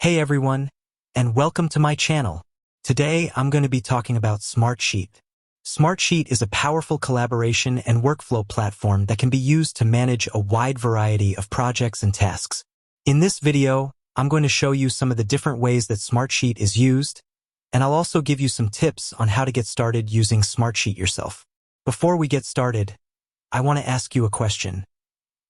Hey everyone, and welcome to my channel. Today I'm going to be talking about Smartsheet. Smartsheet is a powerful collaboration and workflow platform that can be used to manage a wide variety of projects and tasks. In this video, I'm going to show you some of the different ways that Smartsheet is used, and I'll also give you some tips on how to get started using Smartsheet yourself. Before we get started, I want to ask you a question.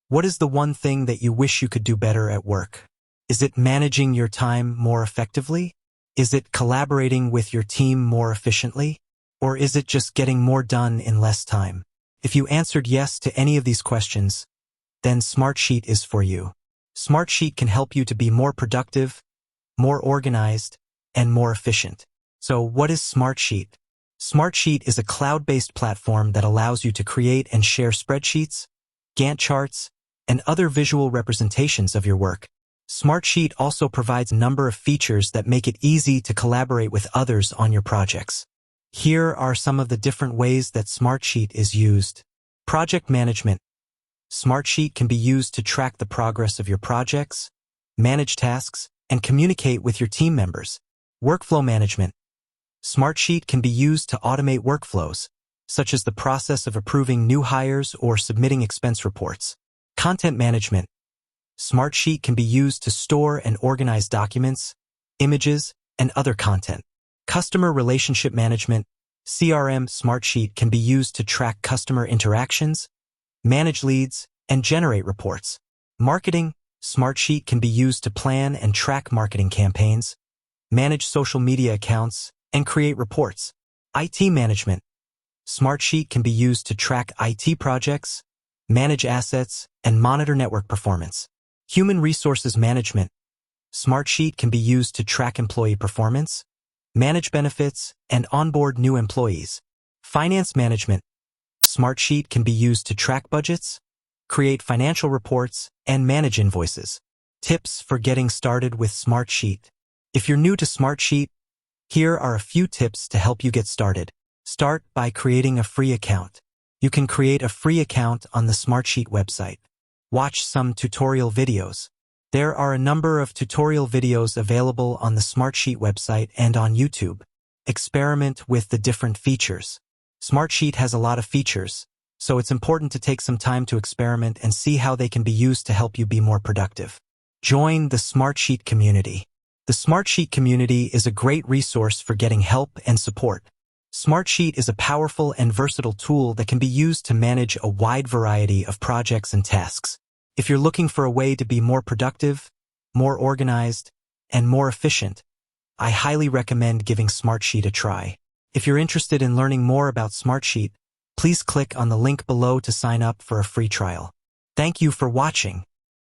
What is the one thing that you wish you could do better at work? Is it managing your time more effectively? Is it collaborating with your team more efficiently? Or is it just getting more done in less time? If you answered yes to any of these questions, then Smartsheet is for you. Smartsheet can help you to be more productive, more organized, and more efficient. So what is Smartsheet? Smartsheet is a cloud-based platform that allows you to create and share spreadsheets, Gantt charts, and other visual representations of your work. Smartsheet also provides a number of features that make it easy to collaborate with others on your projects. Here are some of the different ways that Smartsheet is used. Project management. Smartsheet can be used to track the progress of your projects, manage tasks, and communicate with your team members. Workflow management. Smartsheet can be used to automate workflows, such as the process of approving new hires or submitting expense reports. Content management. Smartsheet can be used to store and organize documents, images, and other content. Customer relationship management, CRM. Smartsheet can be used to track customer interactions, manage leads, and generate reports. Marketing. Smartsheet can be used to plan and track marketing campaigns, manage social media accounts, and create reports. IT management. Smartsheet can be used to track IT projects, manage assets, and monitor network performance. Human resources management. Smartsheet can be used to track employee performance, manage benefits, and onboard new employees. Finance management. Smartsheet can be used to track budgets, create financial reports, and manage invoices. Tips for getting started with Smartsheet. If you're new to Smartsheet, here are a few tips to help you get started. Start by creating a free account. You can create a free account on the Smartsheet website. Watch some tutorial videos. There are a number of tutorial videos available on the Smartsheet website and on YouTube. Experiment with the different features. Smartsheet has a lot of features, so it's important to take some time to experiment and see how they can be used to help you be more productive. Join the Smartsheet community. The Smartsheet community is a great resource for getting help and support. Smartsheet is a powerful and versatile tool that can be used to manage a wide variety of projects and tasks. If you're looking for a way to be more productive, more organized, and more efficient, I highly recommend giving Smartsheet a try. If you're interested in learning more about Smartsheet, please click on the link below to sign up for a free trial. Thank you for watching.